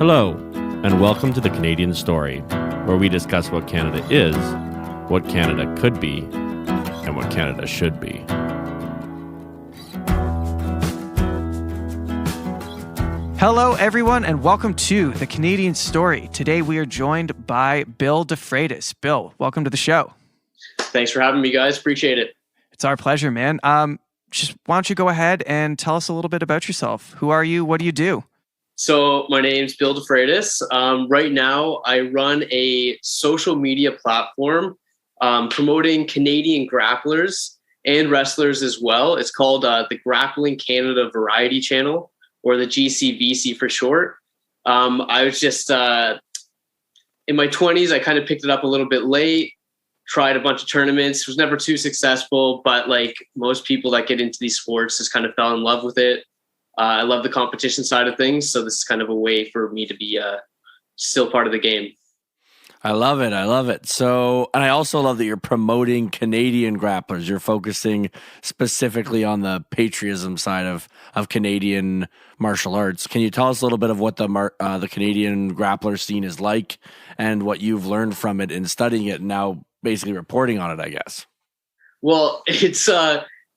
Hello, and welcome to the Canadian Story, where we discuss what Canada is, what Canada could be, and what Canada should be. Hello, everyone, and welcome to the Canadian Story. Today, we are joined by Bill Defreitas. Bill, welcome to the show. Thanks for having me, guys. Appreciate it. It's our pleasure, man. Just why don't you go ahead and tell us a little bit about yourself? Who are you? What do you do? So my name's Bill Defreitas. Right now, I run a social media platform promoting Canadian grapplers and wrestlers as well. It's called the Grappling Canada Variety Channel, or the GCVC for short. I was just in my 20s. I kind of picked it up a little bit late, tried a bunch of tournaments, was never too successful, but like most people that get into these sports just kind of fell in love with it. I love the competition side of things, so this is kind of a way for me to be still part of the game. I love it. I love it. So, and I also love that you're promoting Canadian grapplers. You're focusing specifically on the patriotism side of Canadian martial arts. Can you tell us a little bit of what the Canadian grappler scene is like and what you've learned from it in studying it and now basically reporting on it, I guess? Well, it's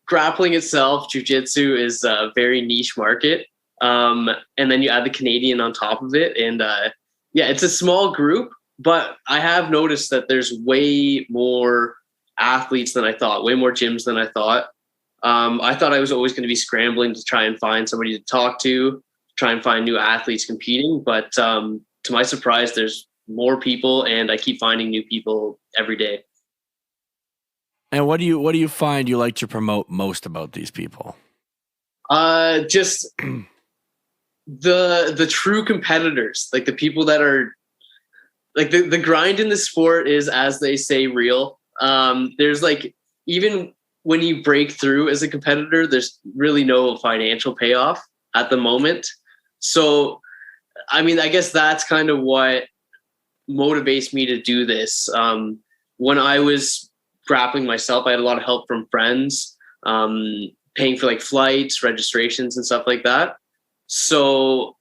grappling itself, jiu-jitsu is a very niche market. And then you add the Canadian on top of it. And yeah, it's a small group, but I have noticed that there's way more athletes than I thought, way more gyms than I thought. I thought I was always going to be scrambling to try and find somebody to talk to, try and find new athletes competing. But to my surprise, there's more people, and I keep finding new people every day. And what do you find you like to promote most about these people? Just the true competitors, like the people that are like the grind in the sport is, as they say, real. There's like, even when you break through as a competitor, there's really no financial payoff at the moment. So, I mean, I guess that's kind of what motivates me to do this. When I was grappling myself, I had a lot of help from friends, paying for like flights, registrations, and stuff like that. So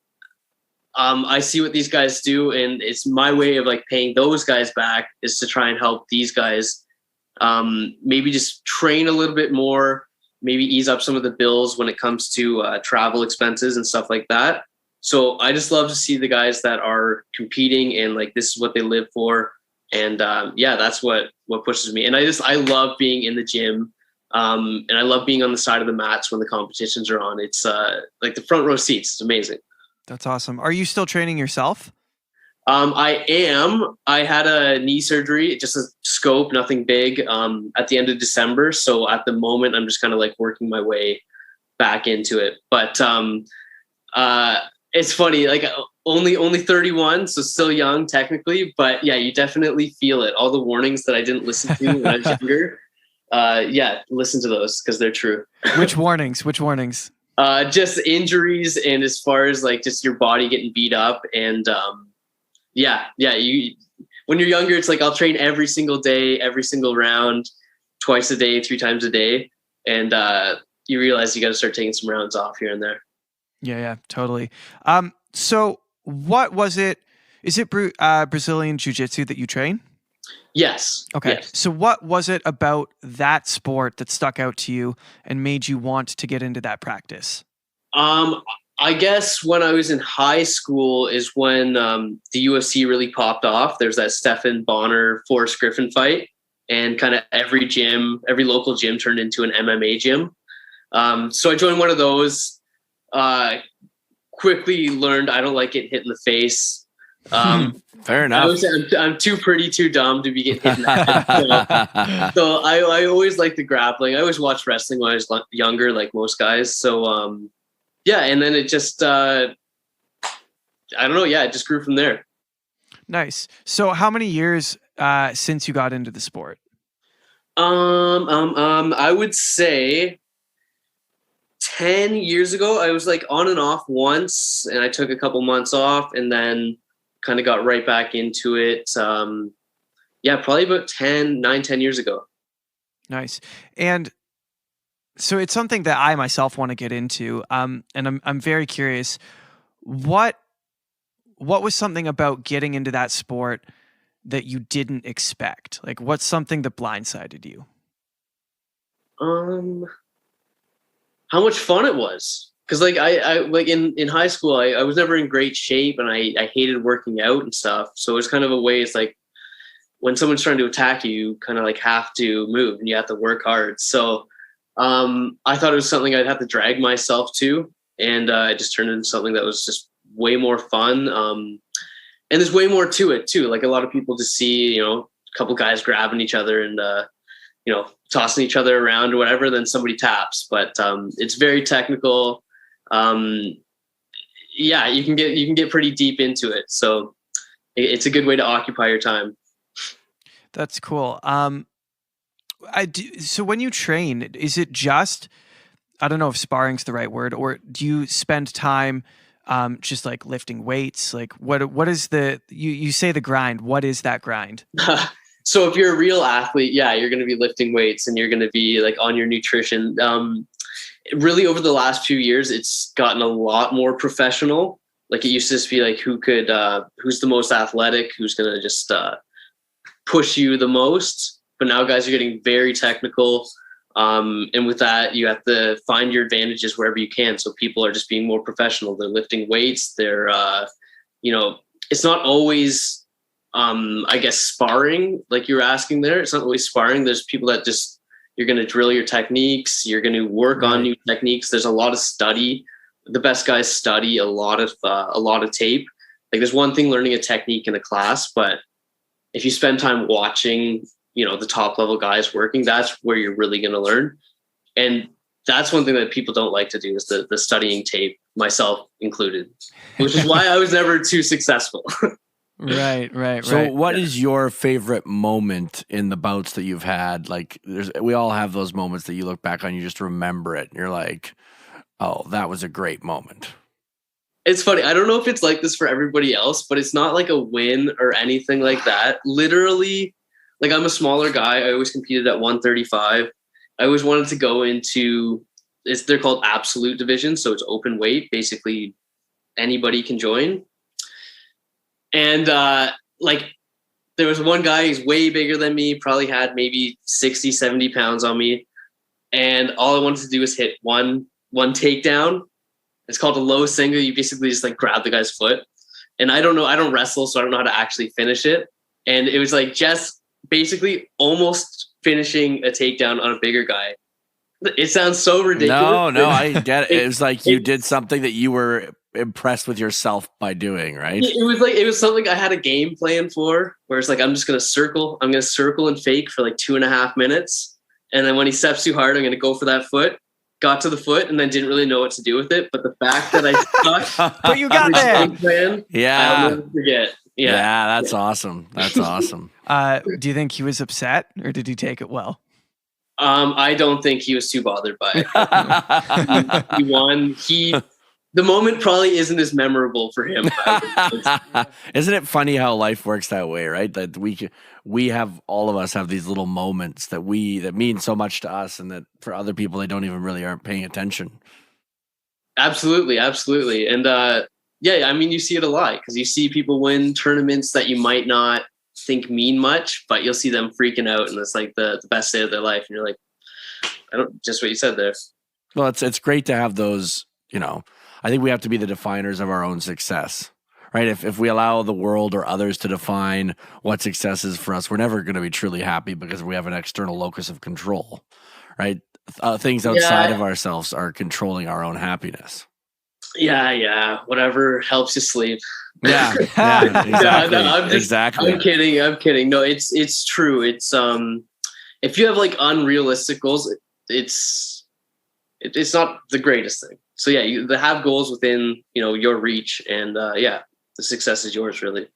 I see what these guys do, and it's my way of like paying those guys back is to try and help these guys maybe just train a little bit more, maybe ease up some of the bills when it comes to travel expenses and stuff like that. So I just love to see the guys that are competing and like this is what they live for. And yeah, that's what pushes me. And I love being in the gym. And I love being on the side of the mats when the competitions are on. It's like the front row seats. It's amazing. That's awesome. Are you still training yourself? I am. I had a knee surgery, just a scope, nothing big, at the end of December. So at the moment, I'm just kind of like working my way back into it. But it's funny, like only 31, so still young technically. But yeah, you definitely feel it. All the warnings that I didn't listen to when I was younger. Yeah, listen to those because they're true. Which warnings? Just injuries, and as far as like just your body getting beat up, and yeah. You when you're younger, it's like I'll train every single day, every single round, twice a day, 3 times a day, and you realize you got to start taking some rounds off here and there. Yeah, totally. So what was it? Is it Brazilian Jiu-Jitsu that you train? Yes. Okay. Yes. So what was it about that sport that stuck out to you and made you want to get into that practice? I guess when I was in high school is when the UFC really popped off. There's that Stephan Bonner, Forrest Griffin fight, and kind of every local gym turned into an MMA gym. So I joined one of those. Quickly learned I don't like getting hit in the face. Fair enough. I'm too pretty, too dumb to be getting hit in the face. So I always liked the grappling. I always watched wrestling when I was younger, like most guys. So yeah, and then it just I don't know. Yeah, it just grew from there. Nice. So how many years since you got into the sport? I would say 10 years ago. I was like on and off once, and I took a couple months off and then kind of got right back into it. Yeah, probably about 10 years ago. Nice. And so it's something that I myself want to get into. And I'm very curious, what what was something about getting into that sport that you didn't expect? Like, what's something that blindsided you? How much fun it was. Cause like I like in high school, I was never in great shape and I hated working out and stuff. So it's kind of a way, it's like when someone's trying to attack you, you kind of like have to move and you have to work hard. So I thought it was something I'd have to drag myself to. And it just turned into something that was just way more fun. And there's way more to it too. Like a lot of people just see, a couple guys grabbing each other and, tossing each other around or whatever, then somebody taps. But it's very technical. You can get pretty deep into it. So it's a good way to occupy your time. That's cool. So when you train, is it just, I don't know if sparring's the right word, or do you spend time just like lifting weights? Like what is you say the grind, what is that grind? So if you're a real athlete, you're going to be lifting weights and you're going to be like on your nutrition. Really over the last few years, it's gotten a lot more professional. Like it used to just be like, who's the most athletic, who's going to just push you the most. But now guys are getting very technical. And with that, you have to find your advantages wherever you can. So people are just being more professional. They're lifting weights. They're, it's not always, I guess, sparring like you're asking there. It's not always sparring. There's people that just, you're going to drill your techniques. You're going to work on new techniques. There's a lot of study. The best guys study a lot of tape. Like there's one thing learning a technique in a class, but if you spend time watching, the top level guys working, that's where you're really going to learn. And that's one thing that people don't like to do is the studying tape, myself included, which is why I was never too successful. Right. So what is your favorite moment in the bouts that you've had? Like we all have those moments that you look back on, you just remember it and you're like, oh, that was a great moment. It's funny. I don't know if it's like this for everybody else, but it's not like a win or anything like that. Literally, like I'm a smaller guy. I always competed at 135. I always wanted to go into, they're called absolute divisions. So it's open weight. Basically anybody can join. And there was one guy who's way bigger than me, probably had maybe 60, 70 pounds on me. And all I wanted to do was hit one takedown. It's called a low single. You basically just like grab the guy's foot. And I don't wrestle, so I don't know how to actually finish it. And it was like just basically almost finishing a takedown on a bigger guy. It sounds so ridiculous. No, I get it. It was like you did something that you were impressed with yourself by doing, right? It was something I had a game plan for, where it's like I'm going to circle and fake for like 2.5 minutes. And then when he steps too hard, I'm going to go for that foot. Got to the foot and then didn't really know what to do with it. But the fact that I stuck, but you got there. Plan, I'll never forget. Yeah, that's awesome. That's awesome. Do you think he was upset or did he take it well? I don't think he was too bothered by it. He won. The moment probably isn't as memorable for him. Isn't it funny how life works that way, right? That all of us have these little moments that mean so much to us, and that for other people they don't even really aren't paying attention. Absolutely, and I mean you see it a lot because you see people win tournaments that you might not think mean much, but you'll see them freaking out, and it's like the best day of their life, and you're like, just what you said there. Well, it's great to have those. I think we have to be the definers of our own success, right? If we allow the world or others to define what success is for us, we're never going to be truly happy because we have an external locus of control, right? Things outside of ourselves are controlling our own happiness. Yeah. Whatever helps you sleep. Yeah, exactly. Exactly. I'm kidding. No, it's true. It's if you have like unrealistic goals, it's not the greatest thing. So you have goals within, your reach, and the success is yours, really.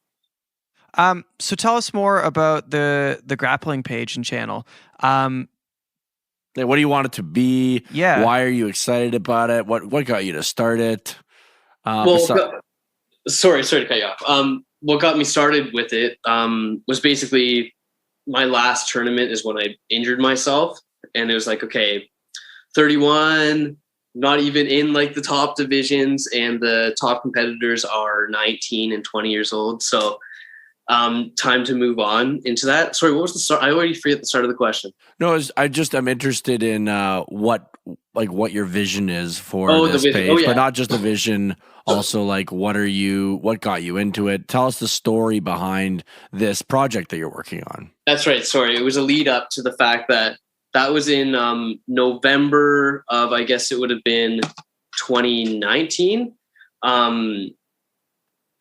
So tell us more about the grappling page and channel. What do you want it to be? Yeah. Why are you excited about it? What got you to start it? Sorry to cut you off. What got me started with it was basically my last tournament is when I injured myself, and it was like, okay, 31. not even in like the top divisions, and the top competitors are 19 and 20 years old. So time to move on into that. Sorry, what was the start? I already forget the start of the question. No, I'm interested in what your vision is for Oh, the this vision. page, Oh, yeah. but not just the vision. Also, like, what got you into it? Tell us the story behind this project that you're working on. That's right. Sorry, it was a lead up to the fact that was in November of, I guess it would have been 2019.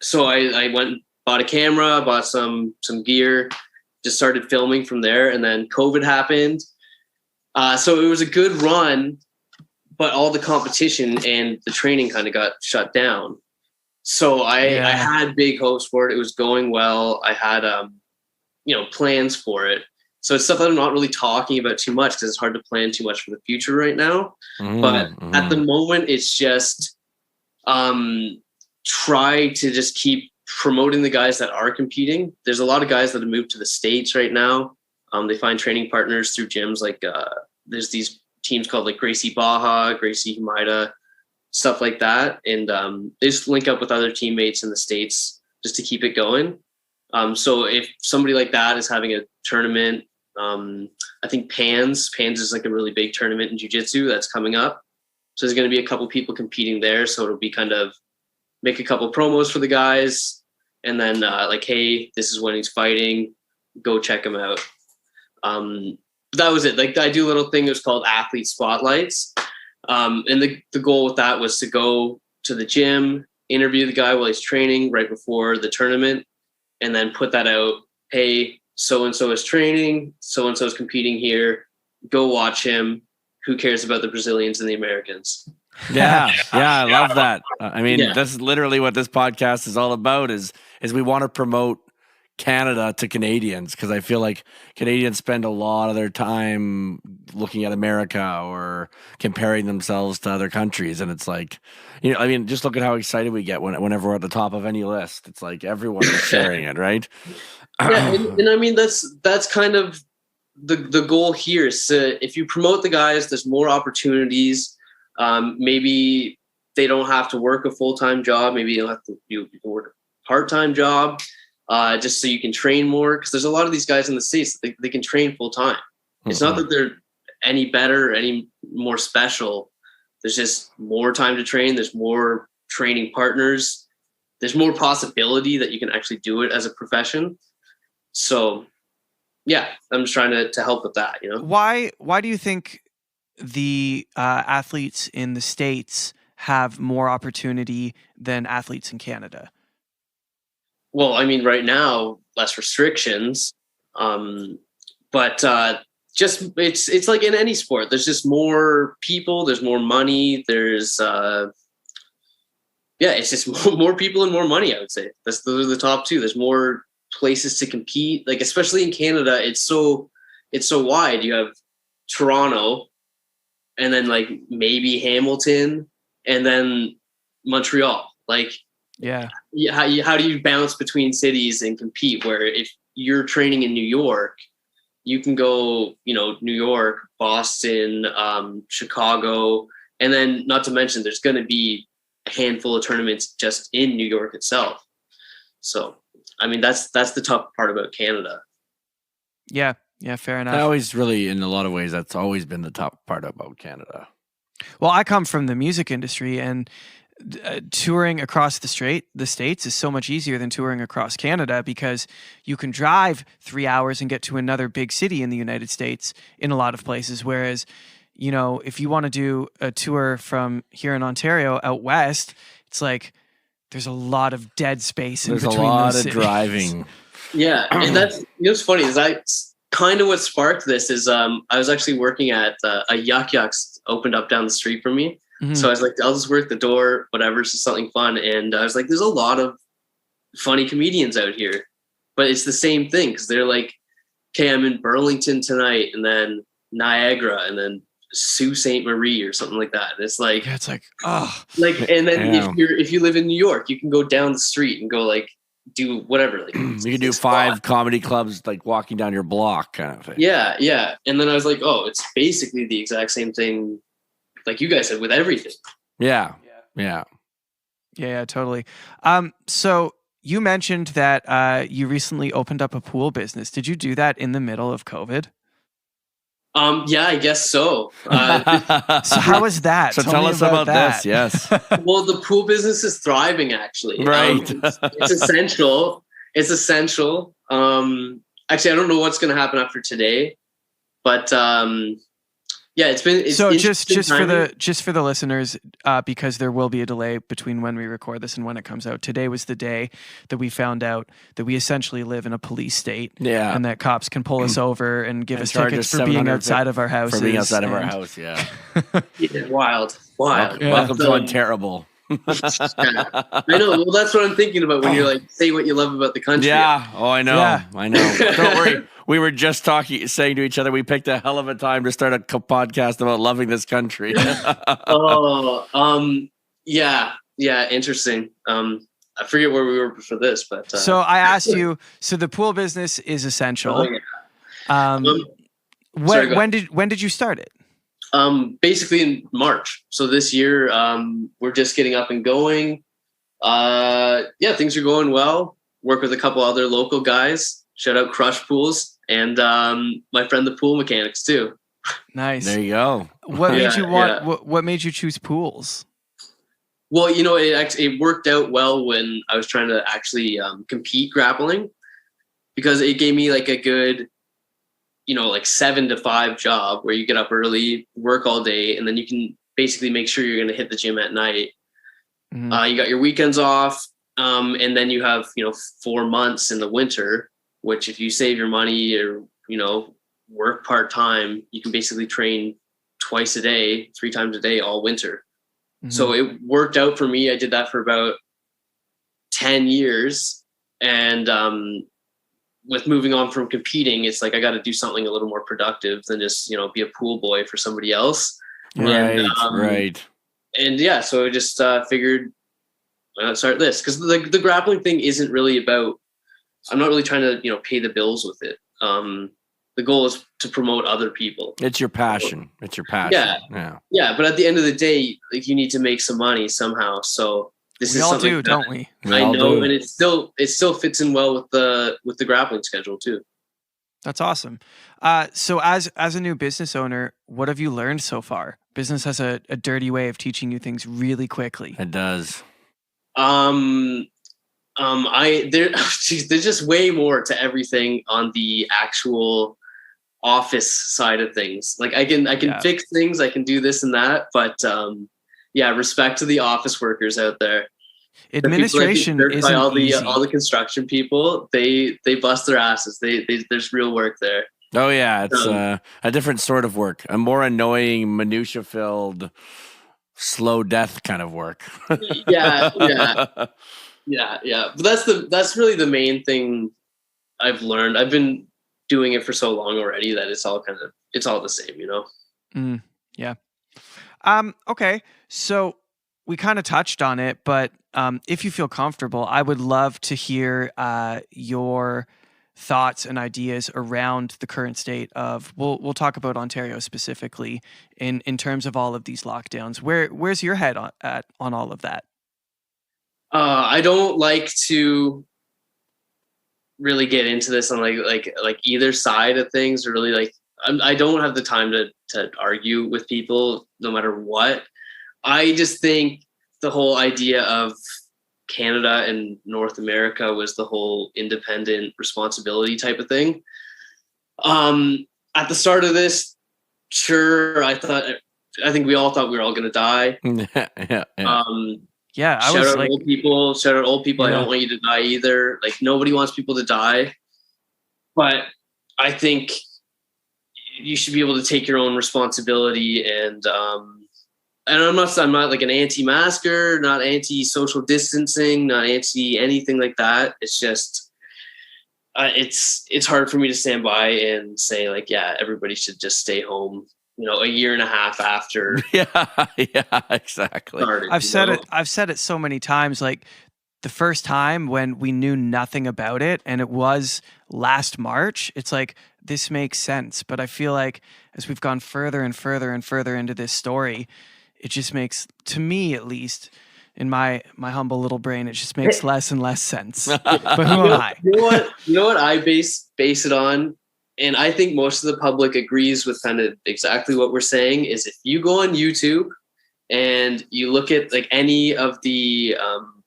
So I went, bought a camera, bought some gear, just started filming from there, and then COVID happened. So it was a good run, but all the competition and the training kind of got shut down. So I had big hopes for it. It was going well. I had plans for it. So it's stuff that I'm not really talking about too much because it's hard to plan too much for the future right now. But at the moment, it's just try to just keep promoting the guys that are competing. There's a lot of guys that have moved to the States right now. They find training partners through gyms like there's these teams called like Gracie Baja, Gracie Humaida, stuff like that. And they just link up with other teammates in the States just to keep it going. So if somebody like that is having a tournament, I think Pans is like a really big tournament in jiu-jitsu that's coming up. So there's going to be a couple people competing there. So it'll be kind of make a couple promos for the guys and then like, hey, this is when he's fighting. Go check him out. That was it. Like I do a little thing. It was called Athlete Spotlights. And the goal with that was to go to the gym, interview the guy while he's training right before the tournament, and then put that out. Hey, so-and-so is training. So-and-so is competing here. Go watch him. Who cares about the Brazilians and the Americans? Yeah. I love that. I mean, that's literally what this podcast is all about is we want to promote Canada to Canadians, because I feel like Canadians spend a lot of their time looking at America or comparing themselves to other countries, and it's like, I mean, just look at how excited we get whenever we're at the top of any list. It's like everyone is sharing it, right? Yeah, and I mean that's kind of the goal here. Is if you promote the guys, there's more opportunities. Maybe they don't have to work a full-time job. Maybe you don't have to you can work a part-time job. Just so you can train more, because there's a lot of these guys in the States that they can train full time. It's not that they're any better or any more special. There's just more time to train. There's more training partners. There's more possibility that you can actually do it as a profession. So yeah, I'm just trying to help with that, Why do you think the athletes in the States have more opportunity than athletes in Canada? Well, I mean, right now, less restrictions, but just it's like in any sport. There's just more people. There's more money. There's it's just more people and more money. I would say those are the top two. There's more places to compete. Like especially in Canada, it's so wide. You have Toronto, and then like maybe Hamilton, and then Montreal. Like. Yeah. How do you bounce between cities and compete? Where if you're training in New York, you can go, New York, Boston, Chicago, and then not to mention there's going to be a handful of tournaments just in New York itself. So, I mean, that's the tough part about Canada. Yeah, fair enough. I always really, in a lot of ways, that's always been the top part about Canada. Well, I come from the music industry, and touring across the States is so much easier than touring across Canada, because you can drive 3 hours and get to another big city in the United States in a lot of places. Whereas, if you want to do a tour from here in Ontario out west, it's like there's a lot of dead space in between those cities. There's a lot of driving. Yeah, and that's what's funny is kind of what sparked this is I was actually working at a Yuck Yucks opened up down the street from me. Mm-hmm. So I was like, I'll just work the door, whatever, it's just something fun. And I was like, there's a lot of funny comedians out here, but it's the same thing. Cause they're like, okay, I'm in Burlington tonight, and then Niagara, and then Sault Ste. Marie or something like that. And it's like, it's like, oh, like, and then if you live in New York, you can go down the street and go like, do whatever. Like you can do 5 comedy clubs, like walking down your block kind of thing. Yeah. And then I was like, oh, it's basically the exact same thing like you guys said, with everything. Yeah. Yeah, totally. So you mentioned that you recently opened up a pool business. Did you do that in the middle of COVID? Yeah, I guess so. So how was that? So tell me us about that. this. Yes. Well, the pool business is thriving, actually. Right. It's essential. It's essential. Actually, I don't know what's going to happen after today, but yeah, it's so just timing. for the listeners, because there will be a delay between when we record this and when it comes out. Today was the day that we found out that we essentially live in a police state, Yeah. and that cops can pull us over and give And us charge tickets us for being $750 outside of our houses. For being outside of our house, yeah. Yeah, wild. Welcome to So- unterrible. Yeah. I know. Well, that's what I'm thinking about when you're like, say what you love about the country. Yeah. Oh, I know. Yeah. I know. Don't worry. We were just saying to each other, we picked a hell of a time to start a podcast about loving this country. Yeah. Interesting. I forget where we were before this, but So I asked you. So the pool business is essential. yeah. Sorry, go When did you start it? Basically in March. So this year, we're just getting up and going. Yeah, things are going well. Work with a couple other local guys. Shout out Crush Pools and my friend the Pool Mechanics too. Nice. There you go. What made you want? Yeah. What made you choose pools? Well, you know, it worked out well when I was trying to actually compete grappling, because it gave me like a good, you know, like 7 to 5 job where you get up early, work all day, and then you can basically make sure you're going to hit the gym at night. Mhm. You got your weekends off, and then you have, you know, 4 months in the winter, which if you save your money or, you know, work part-time, you can basically train twice a day, 3 times a day all winter. Mhm. So it worked out for me. I did that for about 10 years. And with moving on from competing, it's like I got to do something a little more productive than just, you know, be a pool boy for somebody else. Right. And, Right. And yeah, so I just figured why not start this, because the grappling thing isn't really about, I'm not really trying to, you know, pay the bills with it. The goal is to promote other people. It's your passion. It's your passion. Yeah. Yeah, but at the end of the day, like, you need to make some money somehow. So this We is all something do, that don't we? We I all know, do. and it still fits in well with the grappling schedule too. That's awesome. So as a new business owner, what have you learned so far? Business has a dirty way of teaching you things really quickly. It does. There's just way more to everything on the actual office side of things. Like I can fix things, I can do this and that, but yeah, respect to the office workers out there. Administration isn't all the easy. all the construction people, they bust their asses. There's real work there. Oh yeah, it's a different sort of work, a more annoying, minutia-filled, slow death kind of work. Yeah. But that's really the main thing I've learned. I've been doing it for so long already that it's all the same, you know. Yeah. Okay, so we kind of touched on it, but if you feel comfortable, I would love to hear your thoughts and ideas around the current state of. We'll talk about Ontario specifically in terms of all of these lockdowns. Where's your head on all of that? I don't like to really get into this on like either side of things, or really like I don't have the time to argue with people no matter what. I just think the whole idea of Canada and North America was the whole independent responsibility type of thing. At the start of this, sure, I think we all thought we were all going to die. Yeah. Yeah, I shout was out like, old people. Shout out old people. Yeah. I don't want you to die either. Like, nobody wants people to die, but I think you should be able to take your own responsibility. And I'm not like an anti-masker, not anti-social distancing, not anti anything like that. It's just it's hard for me to stand by and say like, yeah, everybody should just stay home, you know, a year and a half after. Yeah, exactly. Started, I've said it so many times. Like the first time when we knew nothing about it, and it was last March, it's like, this makes sense. But I feel like as we've gone further and further and further into this story, it just makes, to me at least, in my humble little brain, it just makes less and less sense. But who am I? You know what I base it on? And I think most of the public agrees with kind of exactly what we're saying, is if you go on YouTube and you look at like any of the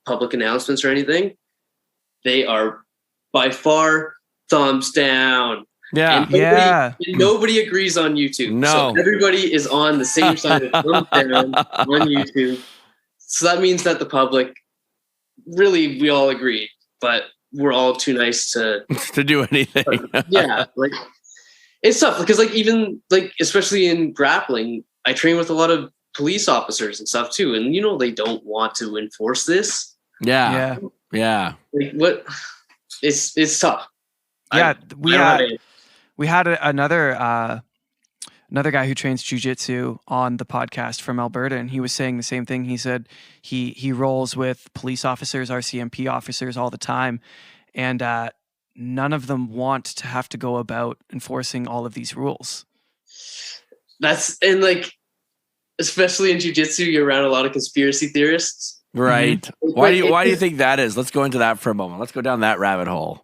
public announcements or anything, they are by far thumbs down. Yeah. And nobody agrees on YouTube. No. So everybody is on the same side of thumbs down on YouTube. So that means that the public, really, we all agree, but we're all too nice to do anything. Yeah, like it's tough because like even like especially in grappling, I train with a lot of police officers and stuff too, and you know they don't want to enforce this. Yeah. Like what? It's tough. Yeah, we had another guy who trains jiu-jitsu on the podcast from Alberta, and he was saying the same thing. He said he rolls with police officers, RCMP officers all the time, and none of them want to have to go about enforcing all of these rules. And like, especially in jiu-jitsu, you're around a lot of conspiracy theorists. Right. Mm-hmm. Why do you think that is? Let's go into that for a moment. Let's go down that rabbit hole.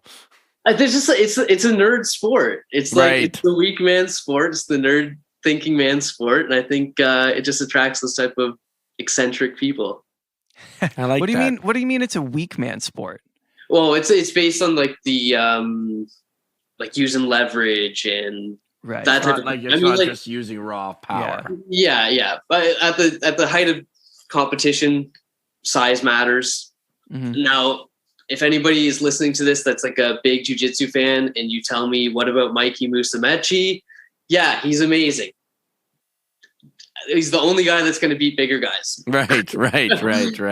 There's just it's a nerd sport. It's like It's the weak man sport. It's the nerd thinking man sport, and I think it just attracts those type of eccentric people. I like. What do you mean? What do you mean? It's a weak man sport? Well, it's based on like the like using leverage and that type of. Like it's not just using raw power. Yeah. But at the height of competition, size matters. Mm-hmm. Now, if anybody is listening to this that's like a big jiu-jitsu fan and you tell me, what about Mikey Musumeci? Yeah, he's amazing. He's the only guy that's going to beat bigger guys. Right.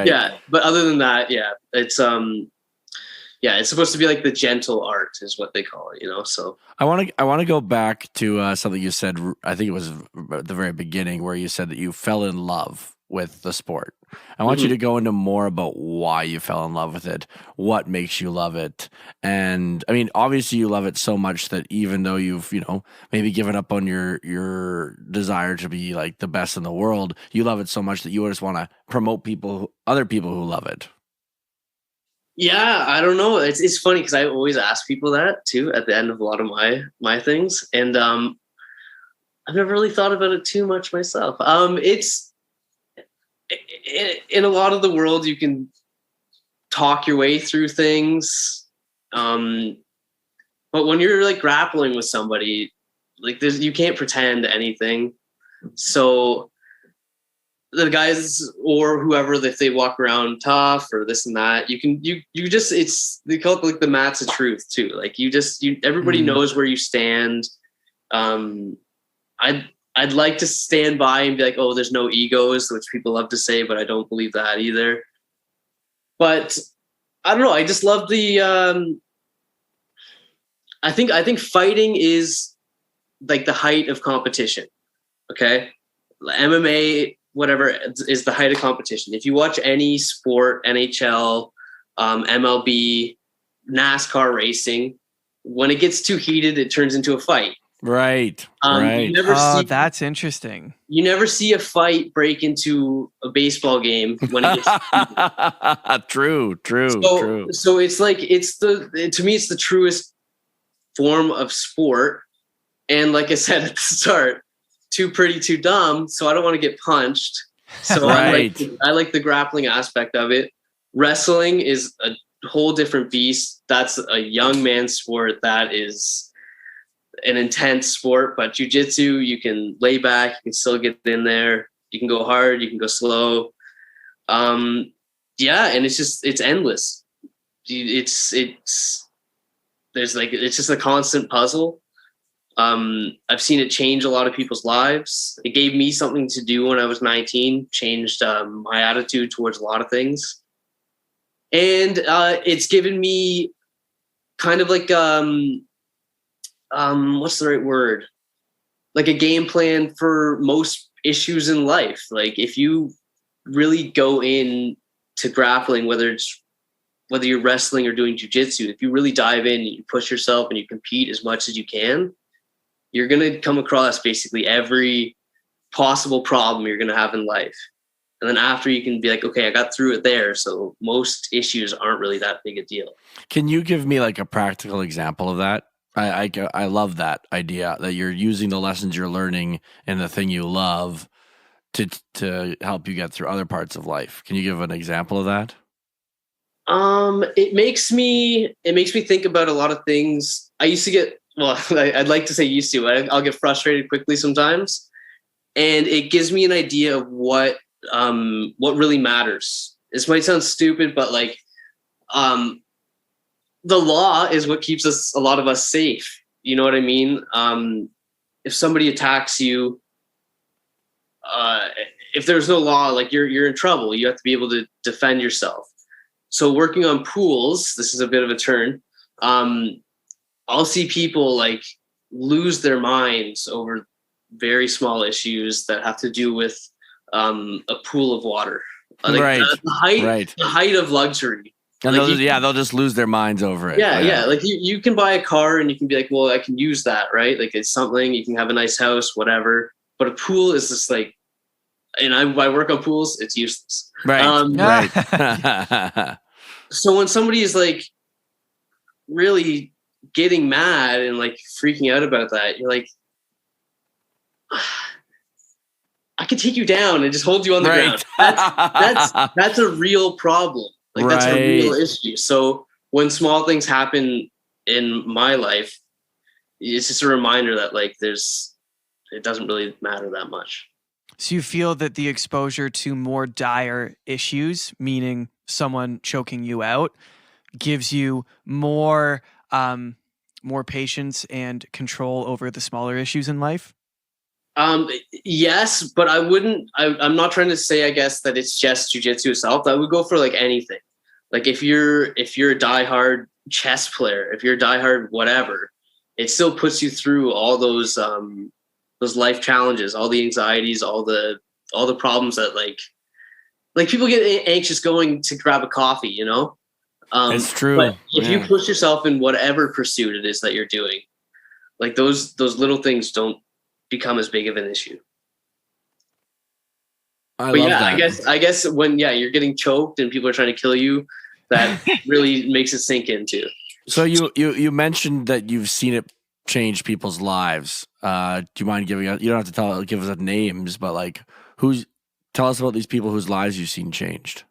Yeah, but other than that, it's supposed to be like the gentle art is what they call it, you know. So I want to go back to something you said. I think it was at the very beginning where you said that you fell in love with the sport. I want you to go into more about why you fell in love with it, what makes you love it. And I mean, obviously you love it so much that even though you've, maybe given up on your desire to be like the best in the world, you love it so much that you just want to promote other people who love it. Yeah, I don't know. It's funny because I always ask people that too at the end of a lot of my things. And I've never really thought about it too much myself. It's in a lot of the world, you can talk your way through things. But when you're like grappling with somebody, like you can't pretend anything. So the guys or whoever, if they walk around tough or this and that, you just, they call it like the mats of truth too. Like everybody knows where you stand. I'd like to stand by and be like, oh, there's no egos, which people love to say, but I don't believe that either. But I don't know. I just love the, I think fighting is like the height of competition. Okay. MMA, whatever, is the height of competition. If you watch any sport, NHL, MLB, NASCAR racing, when it gets too heated, it turns into a fight. Right. That's interesting. You never see a fight break into a baseball game when it gets True. So it's like to me it's the truest form of sport. And like I said at the start, too pretty, too dumb. So I don't want to get punched. So right. I like the grappling aspect of it. Wrestling is a whole different beast. That's a young man's sport. That is an intense sport, but jiu-jitsu, you can lay back, you can still get in there, you can go hard, you can go slow. And it's endless. It's just a constant puzzle. I've seen it change a lot of people's lives. It gave me something to do when I was 19, changed my attitude towards a lot of things. And it's given me kind of like what's the right word? Like a game plan for most issues in life. Like if you really go in to grappling, whether you're wrestling or doing jiu-jitsu, if you really dive in and you push yourself and you compete as much as you can, you're going to come across basically every possible problem you're going to have in life. And then after, you can be like, okay, I got through it there. So most issues aren't really that big a deal. Can you give me like a practical example of that? I love that idea that you're using the lessons you're learning and the thing you love to help you get through other parts of life. Can you give an example of that? It makes me think about a lot of things. I used to get, well, I'd like to say used to, but I'll get frustrated quickly sometimes. And it gives me an idea of what really matters. This might sound stupid, but like, the law is what keeps a lot of us safe. You know what I mean? If somebody attacks you, if there's no law, like you're in trouble. You have to be able to defend yourself. So working on pools, this is a bit of a turn. I'll see people like lose their minds over very small issues that have to do with a pool of water. Like Right. The height of luxury. And Like they'll just lose their minds over it. Yeah. Like you can buy a car and you can be like, well, I can use that, right? Like it's something, you can have a nice house, whatever. But a pool is just like, and I work on pools, it's useless. Right. Right. So when somebody is like really getting mad and like freaking out about that, you're like, I could take you down and just hold you on the ground. That's a real problem. Like that's a real issue. So when small things happen in my life, it's just a reminder that like it doesn't really matter that much. So you feel that the exposure to more dire issues, meaning someone choking you out, gives you more patience and control over the smaller issues in life? Yes, but I'm not trying to say, I guess, that it's just jiu-jitsu itself. I would go for like anything. Like if you're a diehard chess player, if you're a diehard whatever, it still puts you through all those life challenges, all the anxieties, all the problems that like people get anxious going to grab a coffee, you know? It's true. But if you push yourself in whatever pursuit it is that you're doing, like those little things don't become as big of an issue. I love that. I guess when you're getting choked and people are trying to kill you, that really makes it sink in too. So you mentioned that you've seen it change people's lives. Do you mind giving us? You don't have to give us names, but like tell us about these people whose lives you've seen changed.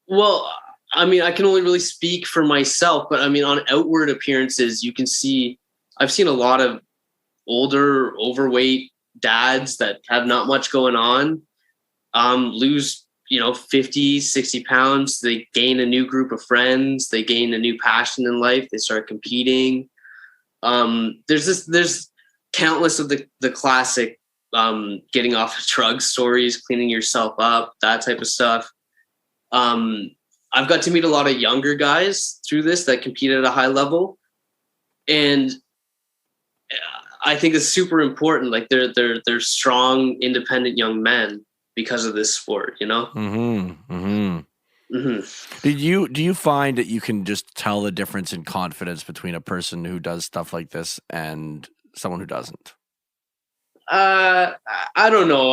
Well, I mean, I can only really speak for myself, but I mean, on outward appearances, you can see. I've seen a lot of older, overweight dads that have not much going on lose 50, 60 pounds. They gain a new group of friends. They gain a new passion in life. They start competing. There's countless of the classic getting off of drugs stories, cleaning yourself up, that type of stuff. I've got to meet a lot of younger guys through this that compete at a high level, and I think it's super important. Like they're strong, independent young men because of this sport, you know? Mm-hmm. Mm-hmm. Mm-hmm. Do you find that you can just tell the difference in confidence between a person who does stuff like this and someone who doesn't? I don't know.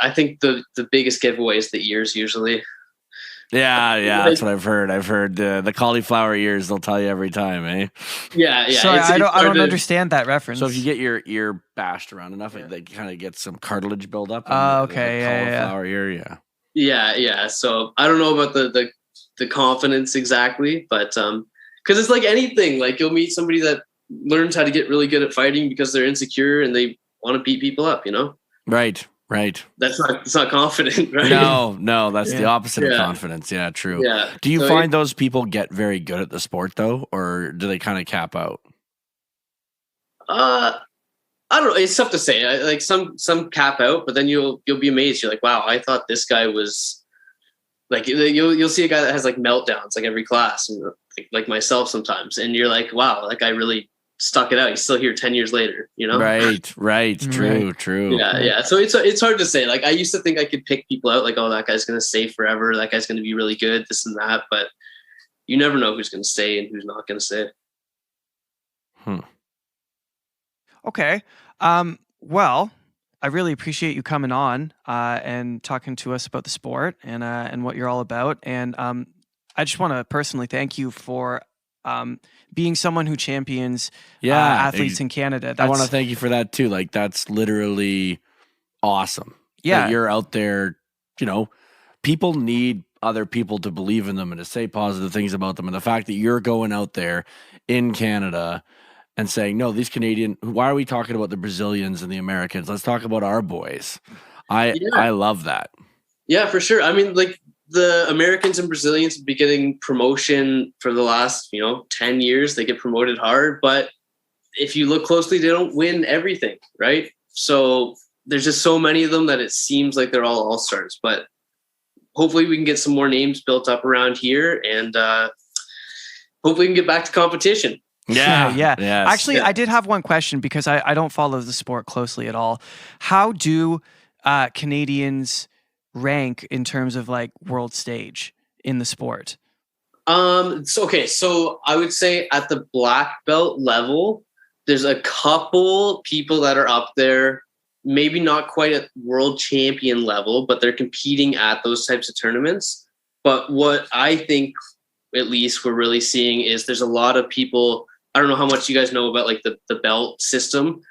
I think the biggest giveaway is the ears usually. Yeah, that's what I've heard. I've heard the cauliflower ears. They'll tell you every time, eh? Yeah. Sorry, I don't understand that reference. So if you get your ear bashed around enough, they kind of get some cartilage buildup. Okay, cauliflower ear, yeah. So I don't know about the confidence exactly, but because it's like anything. Like you'll meet somebody that learns how to get really good at fighting because they're insecure and they want to beat people up. You know? Right. It's not confident, right? No, that's the opposite of confidence. Yeah, true. Yeah. Do you find those people get very good at the sport though, or do they kind of cap out? I don't know. It's tough to say. Like some cap out, but then you'll be amazed. You're like, wow, I thought this guy was like. You'll see a guy that has like meltdowns like every class, and like myself sometimes, and you're like, wow, that guy really stuck it out. He's still here 10 years later, you know? Right. True. Yeah. So it's hard to say. Like I used to think I could pick people out like, oh, that guy's going to stay forever. That guy's going to be really good, this and that. But you never know who's going to stay and who's not going to stay. Okay. Well, I really appreciate you coming on and talking to us about the sport and what you're all about. And I just want to personally thank you for being someone who champions athletes in Canada. I want to thank you for that too. Like, that's literally awesome. Yeah. That you're out there, you know, people need other people to believe in them and to say positive things about them. And the fact that you're going out there in Canada and saying, no, these Canadian, why are we talking about the Brazilians and the Americans? Let's talk about our boys. I love that. Yeah, for sure. I mean, like, the Americans and Brazilians have been getting promotion for the last, 10 years. They get promoted hard, but if you look closely, they don't win everything, right? So there's just so many of them that it seems like they're all all-stars, but hopefully we can get some more names built up around here, and hopefully we can get back to competition. Yeah. Yes. Actually, Yeah. I did have one question because I don't follow the sport closely at all. How do Canadians rank in terms of like world stage in the sport? So I would say at the black belt level, there's a couple people that are up there, maybe not quite at world champion level, but they're competing at those types of tournaments. But what I think, at least, we're really seeing is there's a lot of people. I don't know how much you guys know about like the belt system.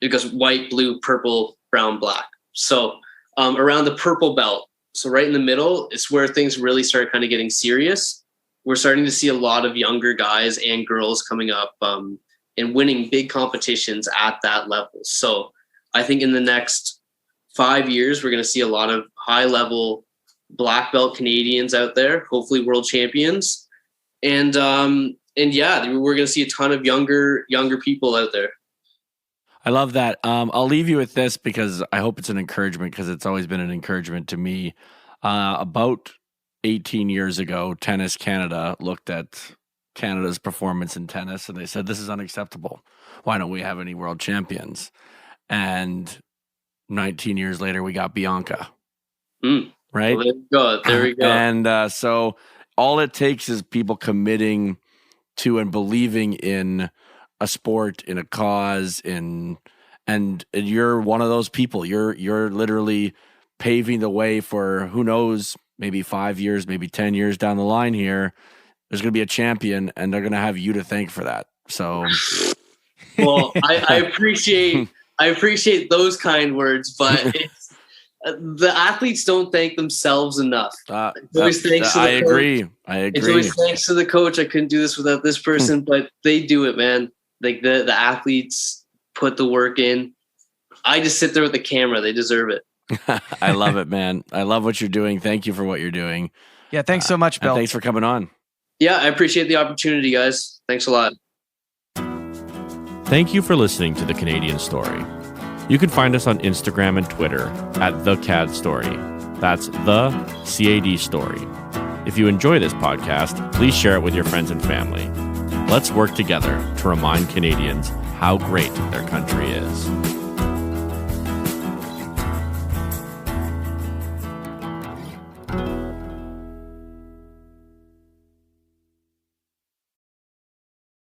Because white, blue, purple, brown, black. So around the purple belt, so right in the middle, is where things really start kind of getting serious. We're starting to see a lot of younger guys and girls coming up and winning big competitions at that level. So I think in the next 5 years, we're going to see a lot of high level black belt Canadians out there, hopefully world champions. And yeah, we're going to see a ton of younger people out there. I love that. I'll leave you with this because I hope it's an encouragement, because it's always been an encouragement to me. About 18 years ago, Tennis Canada looked at Canada's performance in tennis and they said, this is unacceptable. Why don't we have any world champions? And 19 years later, we got Bianca. Right? Well, there we go. And so all it takes is people committing to and believing in a sport, in a cause, and you're one of those people. You're literally paving the way for, who knows, maybe 5 years, maybe 10 years down the line here, there's going to be a champion, and they're going to have you to thank for that. So, well, I appreciate those kind words, but it's, the athletes don't thank themselves enough. It's always thanks to the coach. I agree. It's always thanks to the coach. I couldn't do this without this person, but they do it, man. Like the athletes put the work in. I just sit there with the camera. They deserve it. I love it, man. I love what you're doing. Thank you for what you're doing. Yeah, thanks so much, Bill. Thanks for coming on. Yeah, I appreciate the opportunity, guys. Thanks a lot. Thank you for listening to The Canadian Story. You can find us on Instagram and Twitter at The CAD Story. That's The CAD Story. If you enjoy this podcast, please share it with your friends and family. Let's work together to remind Canadians how great their country is.